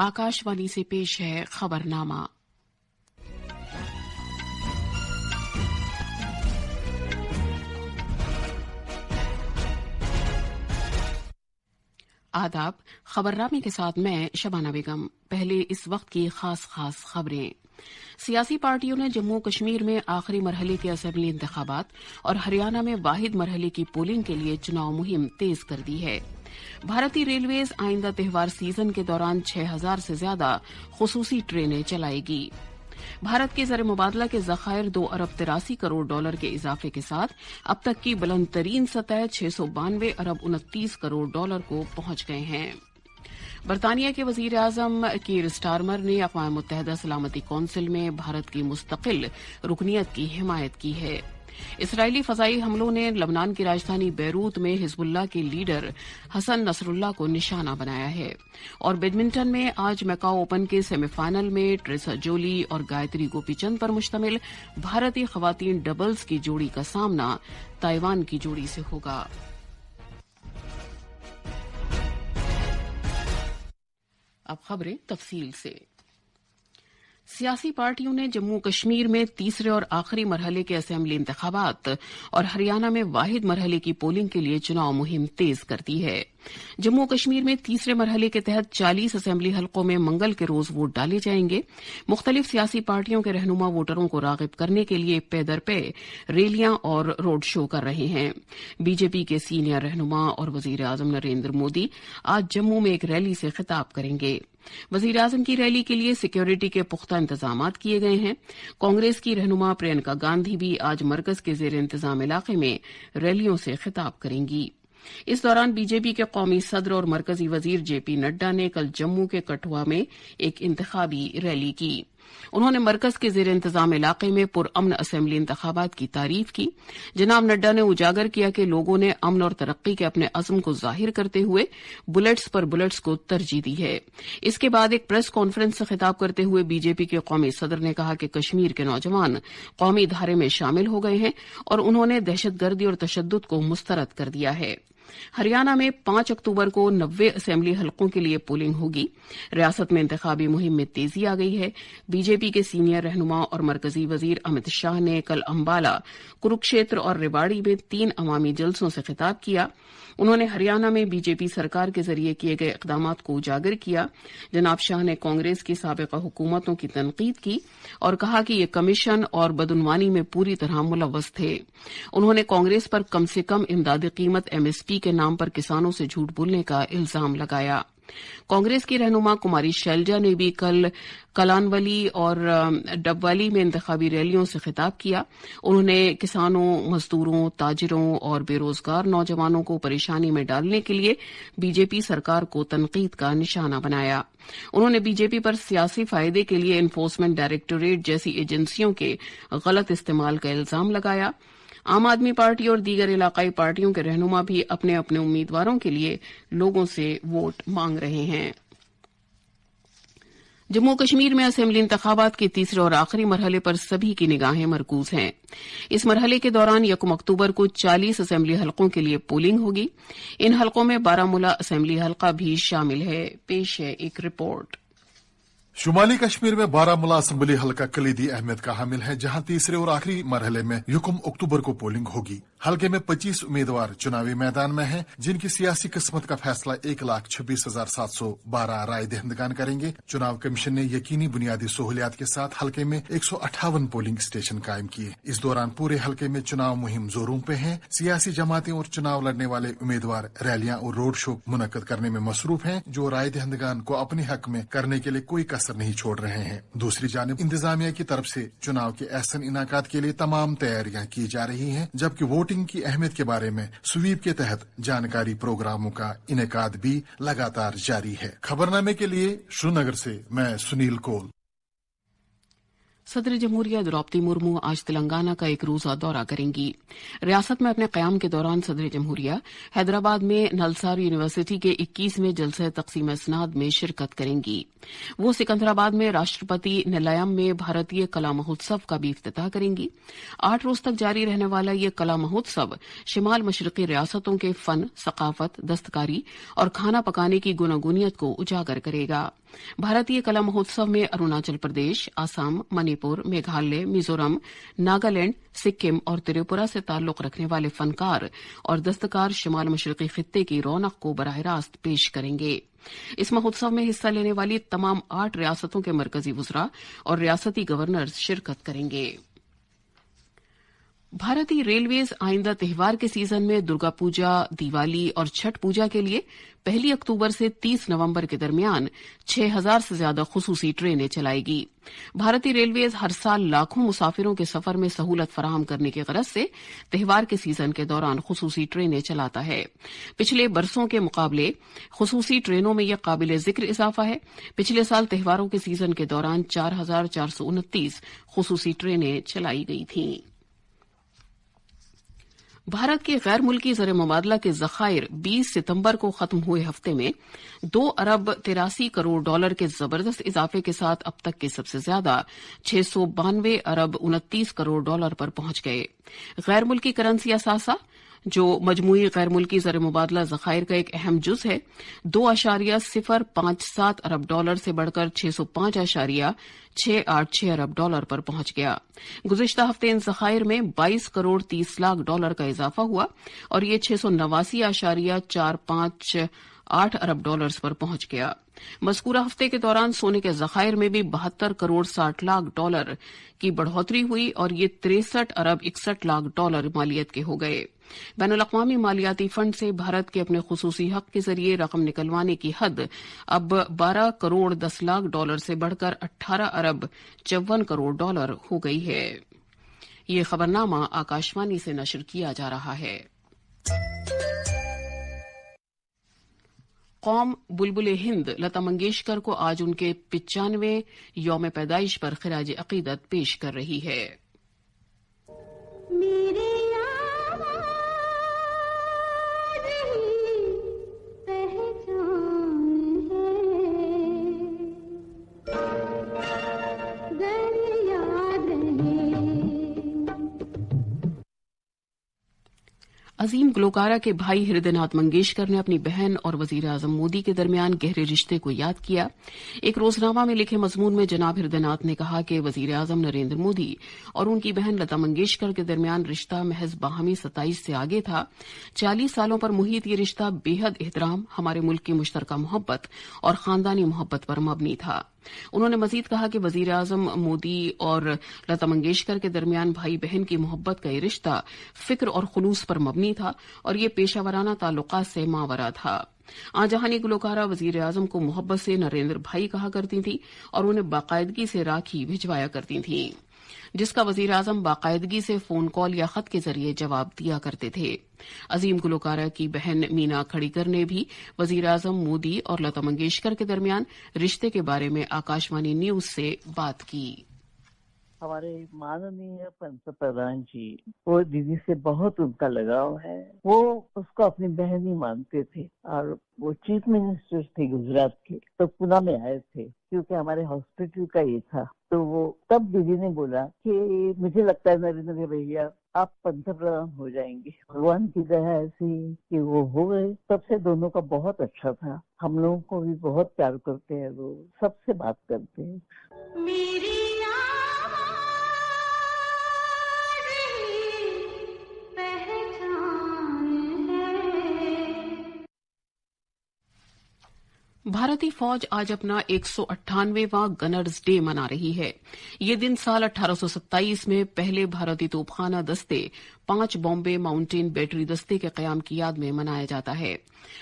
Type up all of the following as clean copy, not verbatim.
आकाशवाणी से पेश है खबरनामा। आदाब। खबरनामे के साथ मैं शबाना बेगम। पहले इस वक्त की खास खबरें। सियासी पार्टियों ने जम्मू कश्मीर में आखिरी मरहले के असेंबली इंतखाबात और हरियाणा में वाहिद मरहले की पोलिंग के लिए चुनाव मुहिम तेज कर दी है। भारतीय रेलवेज आइंदा त्योहार सीजन के दौरान 6000 से ज्यादा खुसूसी ट्रेनें चलाएगी। भारत के ज़र मुबादला के ज़खायर 2 अरब 83 करोड़ डॉलर के इजाफे के साथ अब तक की बुलंद तरीन सतह 692 अरब 29 करोड़ डॉलर को पहुंच गए हैं। बरतानिया के वजीर आजम कीर स्टारमर ने अक़वाम मुत्तहिदा सलामती कौंसिल में भारत की मुस्तकिल रुकनियत की हिमायत की है। इसराइली फजाई हमलों ने लबनान की राजधानी बैरूत में हिजबुल्लाह के लीडर हसन नसरुल्लाह को निशाना बनाया है। और बैडमिंटन में आज मैकाओ ओपन के सेमीफाइनल में ट्रेसा जोली और गायत्री गोपीचंद पर मुश्तमिल भारतीय खवातीन डबल्स की जोड़ी का सामना ताइवान की जोड़ी से होगा। अब खबरें तफसील से। सियासी पार्टियों ने जम्मू कश्मीर में तीसरे और आखिरी मरहले के असेंबली इंतखाबात और हरियाणा में वाहिद मरहले की पोलिंग के लिए चुनाव मुहिम तेज कर दी है। जम्मू कश्मीर में तीसरे मरहले के तहत 40 असेंबली हलकों में मंगल के रोज वोट डाले जाएंगे। मुख्तलिफ सियासी पार्टियों के रहनुमा वोटरों को रागिब करने के लिए पे दर पे रैलियां और रोड शो कर रहे हैं। बीजेपी के सीनियर रहनुमा और वजीर आजम नरेंद्र मोदी आज जम्मू में एक रैली से खिताब करेंगे। वजीर आजम की रैली के लिए सिक्योरिटी के पुख्ता इंतजामात किए गए हैं। कांग्रेस की रहनुमा प्रियंका गांधी भी आज मरकज के जेर इंतजाम इलाके में रैलियों से खिताब करेंगी। इस दौरान बीजेपी के कौमी सदर और मरकजी वजीर जेपी नड्डा ने कल जम्मू के कठुआ में एक इंतखाबी रैली की। उन्होंने मरकज के जेर इंतजाम इलाके में पुरअमन असेंबली इंतखाबात की तारीफ की। जनाब नड्डा ने उजागर किया कि लोगों ने अमन और तरक्की के अपने अज़्म को जाहिर करते हुए बुलेट्स पर बुलेट्स को तरजीह दी है। इसके बाद एक प्रेस कॉन्फ्रेंस से खिताब करते हुए बीजेपी के कौमी सदर ने कहा कि कश्मीर के नौजवान कौमी धारे में शामिल हो गए हैं और उन्होंने दहशतगर्दी और तशद्दुद को मुस्तरद कर दिया है। हरियाणा में 5 अक्टूबर को 90 असेंबली हलकों के लिए पोलिंग होगी। रियासत में इंतखाबी मुहिम में तेजी आ गई है। बीजेपी के सीनियर रहनुमा और मरकजी वजीर अमित शाह ने कल अंबाला, कुरुक्षेत्र और रेवाड़ी में 3 अवामी जलसों से खिताब किया। उन्होंने हरियाणा में बीजेपी सरकार के जरिए किए गए इकदामात को उजागर किया। जनाब शाह ने कांग्रेस की साबिका हुकूमतों की तनकीद की और कहा कि ये कमीशन और बदउनवानी में पूरी तरह मुलव्वस थे। उन्होंने कांग्रेस पर कम से कम इमदादी कीमत एमएसपी के नाम पर किसानों से झूठ बोलने का इल्जाम लगाया। कांग्रेस की रहनुमा कुमारी शैलजा ने भी कल कलानवली और डबवाली में इंतखाबी रैलियों से खिताब किया। उन्होंने किसानों, मजदूरों, ताजिरों और बेरोजगार नौजवानों को परेशानी में डालने के लिए बीजेपी सरकार को तनकीद का निशाना बनाया। उन्होंने बीजेपी पर सियासी फायदे के लिए एनफोर्समेंट डायरेक्टोरेट जैसी एजेंसियों के गलत इस्तेमाल का इल्जाम लगाया। आम आदमी पार्टी और दीगर इलाकाई पार्टियों के रहनुमा भी अपने अपने उम्मीदवारों के लिए लोगों से वोट मांग रहे हैं। जम्मू कश्मीर में असेंबली इंतखाबात के तीसरे और आखिरी मरहले पर सभी की निगाहें मरकूज हैं। इस मरहले के दौरान 1 अक्टूबर को 40 असेंबली हलकों के लिए पोलिंग होगी। इन हलकों में बारामूला असेंबली हलका भी शामिल है। पेश है एक रिपोर्ट। शुमाली कश्मीर में बारामूला असेंबली हलका कलीदी अहमियत का हामिल है, जहां तीसरे और आखिरी मरहले में 1 अक्टूबर को पोलिंग होगी। हलके में 25 उम्मीदवार चुनावी मैदान में हैं, जिनकी सियासी किस्मत का फैसला 1,26,712 राय दहिंदगान करेंगे। चुनाव कमीशन ने यकीनी बुनियादी सहूलियात के साथ हलके में 158 पोलिंग स्टेशन कायम किए। इस दौरान पूरे हलके में चुनाव मुहिम जोरों पे है। सियासी जमातें और चुनाव लड़ने वाले उम्मीदवार रैलियां और रोड शो मुनक्कद करने में मसरूफ हैं, जो राय दहिंदगान को अपने हक में करने के लिए कोई कसर नहीं छोड़ रहे हैं। दूसरी जानिब इंतजामिया की तरफ से चुनाव के ऐसन इनाकात के लिए तमाम तैयारियां की जा रही हैं, जबकि वोटिंग की अहमियत के बारे में स्वीप के तहत जानकारी प्रोग्रामों का इनेकाद भी लगातार जारी है। खबरनामे के लिए श्रीनगर से मैं सुनील कोल। सदर जमहूरिया द्रौपदी मुर्मू आज तेलंगाना का एक रोजा दौरा करेंगी। रियासत में अपने कयाम के दौरान सदर जमहूरिया हैदराबाद में नलसार यूनिवर्सिटी के 21वें जलसे तकसीम इसनाद में शिरकत करेंगी। वो सिकंदराबाद में राष्ट्रपति निलयम में भारतीय कला महोत्सव का भी इफ्तिताह करेंगी। 8 रोज तक जारी रहने वाला ये कला महोत्सव शिमाल मशरकी रियासतों के फन, सकाफत, दस्तकारी और खाना पकाने की गुनागुनियत को उजागर करेगा। भारतीय कला महोत्सव में अरुणाचल प्रदेश, असम, मणिपुर, मेघालय, मिजोरम, नागालैंड, सिक्किम और त्रिपुरा से ताल्लुक रखने वाले फनकार और दस्तकार शिमाल मशरकी खित्ते की रौनक को बराह रास्त पेश करेंगे। इस महोत्सव में हिस्सा लेने वाली तमाम 8 रियासतों के मरकजी वुज़रा और रियासती गवर्नर्स शिरकत करेंगे। भारतीय रेलवेज आइंदा त्योहार के सीजन में दुर्गा पूजा, दिवाली और छठ पूजा के लिए 1 अक्टूबर से 30 नवंबर के दरमियान 6000 से ज्यादा खुसूसी ट्रेनें चलाएगी। भारतीय रेलवेज हर साल लाखों मुसाफिरों के सफर में सहूलत फराहम करने की गरज से त्योहार के सीजन के दौरान खुसूसी ट्रेनें चलाता है। पिछले बरसों के मुकाबले खुसूसी ट्रेनों में यह काबिल जिक्र इजाफा है। पिछले साल त्योहारों के सीजन के दौरान 4429 खुसूसी ट्रेनें चलाई गई थीं। भारत के गैर मुल्की ज़र मुबादला के ज़खायर 20 सितंबर को खत्म हुए हफ्ते में 2 अरब 83 करोड़ डॉलर के जबरदस्त इजाफे के साथ अब तक के सबसे ज्यादा 692 अरब 29 करोड़ डॉलर पर पहुंच गए। गैर मुल्की करेंसी असासा, जो मजमूई गैर मुल्की ज़र मुबादला ज़खायर का एक अहम जुज़ है, 2.057 अरब डॉलर से बढ़कर 605.686 अरब डॉलर पर पहुंच गया। गुज़िश्ता हफ्ते इन ज़खायर में 22 करोड़ 30 लाख डॉलर का इजाफा हुआ और ये 689.458 अरब डॉलर्स पर पहुंच गया। मज़कूरा हफ्ते के दौरान सोने के ज़खायर में भी 72 करोड़ 60 लाख डॉलर की बढ़ोतरी हुई और ये 63 अरब 61 लाख डॉलर मालियत के हो गए। बैनुल-अक़वामी मालियाती फंड से भारत के अपने खुसूसी हक के जरिए रकम निकलवाने की हद अब 12 करोड़ 10 लाख डॉलर से बढ़कर 18 अरब 54 करोड़ डॉलर हो गई है। ये खबरनामा आकाशवाणी से नशर किया जा रहा है। कौम बुलबुले हिंद लता मंगेशकर को आज उनके 95वें यौम पैदाइश पर खिराज अकीदत पेश कर रही है। अजीम गुलकारा के भाई हृदयनाथ मंगेशकर ने अपनी बहन और वजीर आजम मोदी के दरमियान गहरे रिश्ते को याद किया। एक रोजनामा में लिखे मजमून में जनाब हृदयनाथ ने कहा कि वजीर आजम नरेंद्र मोदी और उनकी बहन लता मंगेशकर के दरमियान रिश्ता महज बाहमी 27 से आगे था। 40 सालों पर मुहित ये रिश्ता बेहद एहतराम, हमारे मुल्क की मुश्तरका मोहब्बत और खानदानी मोहब्बत पर मबनी था। उन्होंने मजीद कहा कि वजीर आजम मोदी और लता मंगेशकर के दरमियान भाई बहन की मोहब्बत का ये रिश्ता फिक्र और खुलूस पर मबनी था और ये पेशावराना ताल्लुकात से मावरा था। आजहानी गुलकारा वजीर आजम को मोहब्बत से नरेंद्र भाई कहा करती थी और उन्हें बाकायदगी से राखी भिजवाया करती थी, जिसका वजीर आजम बाकायदगी से फोन कॉल या खत के जरिए जवाब दिया करते थे। अजीम गुलकारा की बहन मीना खड़ीकर ने भी वजीर आजम मोदी और लता मंगेशकर के दरमियान रिश्ते के बारे में आकाशवाणी न्यूज से बात की। हमारे माननीय पंतप्रधान जी, वो दीदी से बहुत उनका लगाव है। वो उसको अपनी बहन ही मानते थे और वो चीफ मिनिस्टर थे गुजरात के, तो पुणे में आए थे क्योंकि हमारे हॉस्पिटल का ये था। तो वो तब दीदी ने बोला कि मुझे लगता है नरेंद्र भैया आप पंतप्रधान हो जाएंगे। भगवान की दया ऐसी कि वो हो गए। तब से दोनों का बहुत अच्छा था। हम लोगों को भी बहुत प्यार करते हैं, वो सबसे बात करते हैं। भारतीय फौज आज अपना 198वां गनर्स डे मना रही है। ये दिन साल 1827 में पहले भारतीय तोपखाना दस्ते 5 बॉम्बे माउंटेन बैटरी दस्ते के कयाम की याद में मनाया जाता है।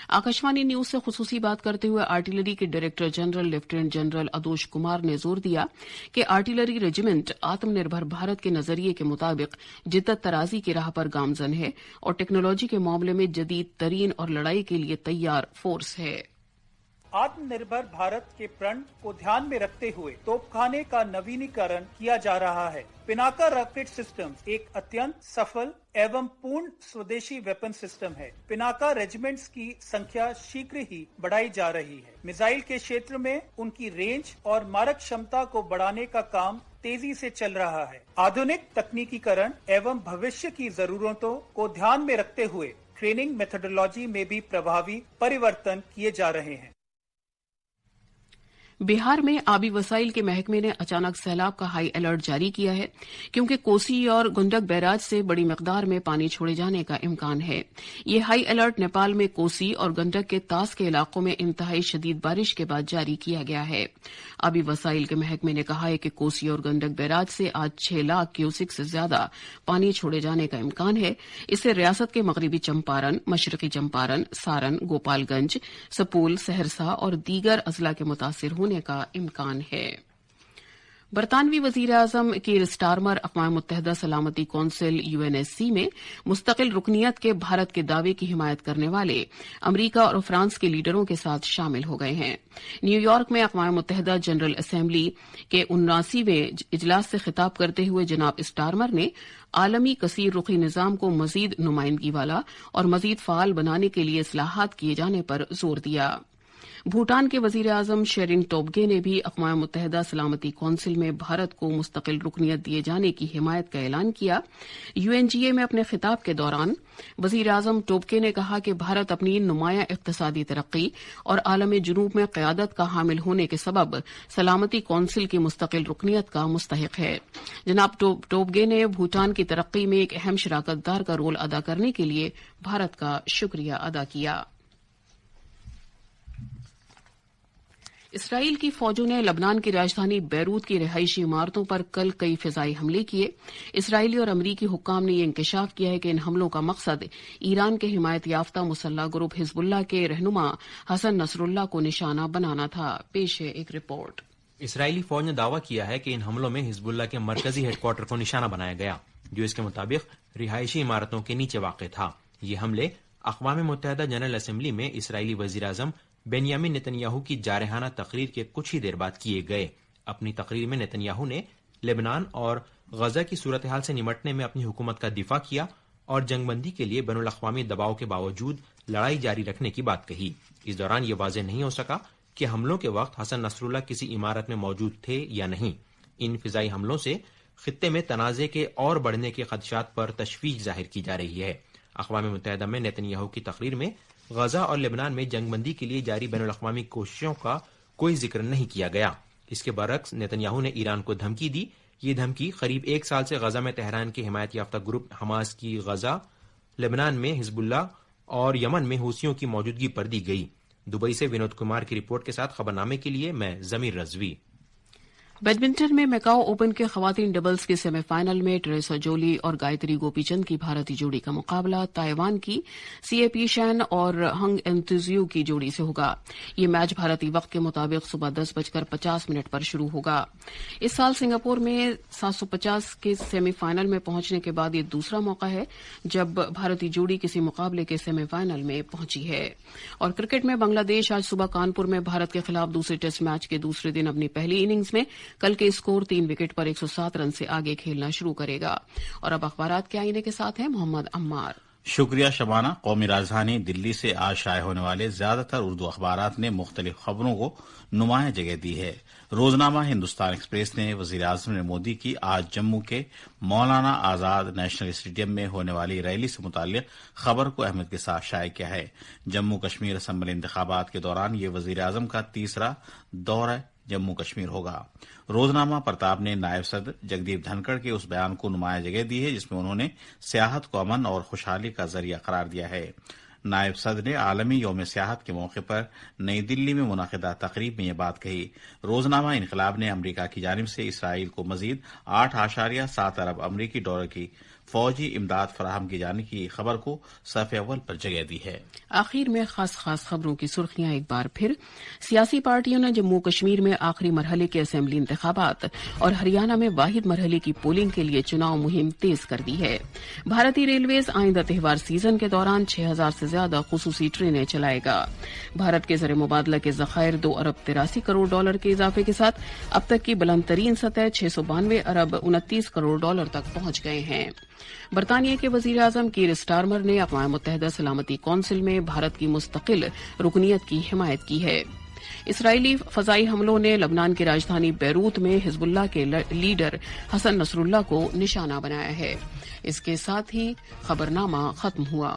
आकाशवाणी न्यूज से खुसूसी बात करते हुए आर्टिलरी के director general lieutenant general Adosh Kumar ने जोर दिया कि आर्टिलरी रेजिमेंट आत्मनिर्भर भारत के नजरिए के मुताबिक जिद्दत तराजी की राह पर गामजन है और टेक्नोलॉजी के मामले में जदीद तरीन और लड़ाई के लिए तैयार फोर्स है। आत्मनिर्भर भारत के प्रण को ध्यान में रखते हुए तोपखाने का नवीनीकरण किया जा रहा है। पिनाका रॉकेट सिस्टम एक अत्यंत सफल एवं पूर्ण स्वदेशी वेपन सिस्टम है। पिनाका रेजिमेंट्स की संख्या शीघ्र ही बढ़ाई जा रही है। मिसाइल के क्षेत्र में उनकी रेंज और मारक क्षमता को बढ़ाने का काम तेजी से चल रहा है। आधुनिक तकनीकीकरण एवं भविष्य की जरूरतों को ध्यान में रखते हुए ट्रेनिंग मेथोडोलॉजी में भी प्रभावी परिवर्तन किए जा रहे हैं। बिहार में आबी वसाइल के महकमे ने अचानक सैलाब का हाई अलर्ट जारी किया है क्योंकि कोसी और गंडक बैराज से बड़ी मिकदार में पानी छोड़े जाने का इम्कान है। ये हाई अलर्ट नेपाल में कोसी और गंडक के तास के इलाकों में इंतहाई शदीद बारिश के बाद जारी किया गया है। आबी वसाइल के महकमे ने कहा है कि कोसी और गंडक बैराज से आज 6 लाख क्यूसिक से ज्यादा पानी छोड़े जाने का इम्कान है। इससे रियासत के मगरबी चंपारण, मशरकी चंपारण, सारण, गोपालगंज, सपूल, सहरसा और दीगर अजला के मुतासिर होने का इम्कान है। बरतानवी वजीर आजम कीर स्टारमर अक़वाम मुत्तहिदा सलामती कौंसिल यूएनएससी में मुस्तकिल रुकनियत के भारत के दावे की हिमायत करने वाले अमरीका और फ्रांस के लीडरों के साथ शामिल हो गए हैं। न्यूयॉर्क में अक़वाम मुत्तहिदा जनरल असेंबली के 79वें इजलास से खिताब करते हुए जनाब स्टारमर ने आलमी कसीर रुखी निज़ाम को मजीद नुमाइंदगी वाला और मजीद फाल बनाने के लिए इस्लाहात किए जाने पर जोर दिया। भूटान के वजीर आजम शेरिंग टोब्गे ने भी अक़वाम मुत्तहिदा सलामती कौंसिल में भारत को मुस्तकिल रुकनियत दिए जाने की हिमायत का ऐलान किया। यूएनजीए में अपने खिताब के दौरान वजीर आजम टोब्गे ने कहा कि भारत अपनी नुमाया इक़्तिसादी तरक्की और आलम जुनूब में क़यादत का हामिल होने के सबब सलामती कौंसिल की मुस्तकिल रुकनियत का मुस्तहिक है। जनाब टोब्गे ने भूटान की तरक्की में एक अहम शराकतदार का रोल अदा करने के लिए भारत का शुक्रिया अदा किया। इसराइल की फौजों ने लबनान की राजधानी बैरूत की रिहायशी इमारतों पर कल कई फिजाई हमले किए। इसराइली और अमरीकी हुक्काम ने यह इंकशाफ किया है कि इन हमलों का मकसद ईरान के हिमायत याफ्ता मुसल्लह ग्रुप हिजबुल्लाह के रहनुमा हसन नसरुल्लाह को निशाना बनाना था। पेश है एक रिपोर्ट। इसराइली फौज ने दावा किया है कि इन हमलों में हिजबुल्लाह के मरकजी हेडक्वार्टर को निशाना बनाया गया, जो इसके मुताबिक रिहायशी इमारतों के नीचे वाक़ था। ये हमले अक़वाम मुत्तहिदा जनरल असेंबली में इसराइली वज़ीर आज़म बेनियामिन नेतन्याहू की जारहाना तकरीर के कुछ ही देर बाद किए गए। अपनी तकरीर में नेतन्याहू ने लेबनान और गजा की सूरत हाल से निमटने में अपनी हुकूमत का दिफा किया और जंगबंदी के लिए बैनुल अक़वामी दबाव के बावजूद लड़ाई जारी रखने की बात कही। इस दौरान ये वाज़ेह नहीं हो सका कि हमलों के वक्त हसन नसरुल्लाह किसी इमारत में मौजूद थे या नहीं। इन फिजाई हमलों से खित्ते में तनाज़े के और बढ़ने के खदशात पर तशवीश जाहिर की जा रही है। अक़वाम मुत्तहिदा में नेतन्याहू की तकरीर में गजा और लेबनान में जंगबंदी के लिए जारी बैनुल अक़वामी कोशिशों का कोई जिक्र नहीं किया गया। इसके बरक्स नेतन्याहू ने ईरान को धमकी दी। ये धमकी करीब 1 साल से गजा में तेहरान के हिमायत याफ्ता ग्रुप हमास की गजा, लेबनान में हिजबुल्लाह और यमन में हूसियों की मौजूदगी पर दी गई। दुबई से विनोद कुमार की रिपोर्ट के साथ खबरनामे के लिए मैं जमीर रजवी। बैडमिंटन में मैकाओ ओपन के खवातीन डबल्स के सेमीफाइनल में टेरेसा जोली और गायत्री गोपीचंद की भारतीय जोड़ी का मुकाबला ताइवान की सीएपी शैन और हंग एंतुजियो की जोड़ी से होगा। ये मैच भारतीय वक्त के मुताबिक सुबह 10:50 पर शुरू होगा। इस साल सिंगापुर में 750 के सेमीफाइनल में पहुंचने के बाद ये दूसरा मौका है जब भारतीय जोड़ी किसी मुकाबले के सेमीफाइनल में पहुंची है। और क्रिकेट में बांग्लादेश आज सुबह कानपुर में भारत के खिलाफ दूसरे टेस्ट मैच के दूसरे दिन अपनी पहली इनिंग्स में कल के स्कोर 3 विकेट पर 107 रन से आगे खेलना शुरू करेगा। और अब अखबारात के आईने के साथ हैं मोहम्मद अम्मार। शुक्रिया शबाना। कौमी राजधानी दिल्ली से आज शाये होने वाले ज्यादातर उर्दू अखबारात ने मुख्तलिफ खबरों को नुमाया जगह दी है। रोजनामा हिंदुस्तान एक्सप्रेस ने वजीर आजम ने मोदी की आज जम्मू के मौलाना आजाद नेशनल स्टेडियम में होने वाली रैली से मुताल्लिक खबर को अहमियत के साथ शाये किया है। जम्मू कश्मीर असम्बली इंतखाबात के दौरान ये वजीर आजम का तीसरा दौरा जम्मू कश्मीर होगा। रोजनामा प्रताप ने नायब सदर जगदीप धनखड़ के उस बयान को नुमाया जगह दी है जिसमें उन्होंने सियाहत को अमन और खुशहाली का जरिया करार दिया है। नायब सदर ने आलमी यौम सियाहत के मौके पर नई दिल्ली में मुनाकिदा तकरीब में यह बात कही। रोजनामा इनकलाब ने अमरीका की जानिब से इसराइल को मजीद 8.7 अरब अमरीकी डॉलर की फौजी इमदाद फराहम किए जाने की खबर को सफ़े अव्वल पर जगह दी है। आखिर में खास खबरों की सुर्खियां एक बार फिर। सियासी पार्टियों ने जम्मू कश्मीर में आखिरी मरहले के असेंबली इंतखाबात और हरियाणा में वाहिद मरहले की पोलिंग के लिए चुनाव मुहिम तेज कर दी है। भारतीय रेलवेज आइंदा त्यौहार सीजन के दौरान 6000 से ज्यादा खुसूसी ट्रेनें चलाएगा। भारत के ज़र मुबादला के ज़खायर 2 अरब 83 करोड़ डॉलर के इजाफे के साथ अब तक की बुलंद तरीन सतह 692 अरब 29 करोड़ डॉलर तक पहुंच गए हैं। बरतानिया के वजीर आजम कीर स्टारमर ने अक़वाम मुत्तहिदा सलामती कौंसिल में भारत की मुस्तकिल रुकनियत की हिमायत की है। इसराइली फजाई हमलों ने लबनान की राजधानी बैरूत में हिजबुल्लाह के लीडर हसन नसरुल्लाह को निशाना बनाया है। इसके साथ ही खबरनामा खत्म हुआ।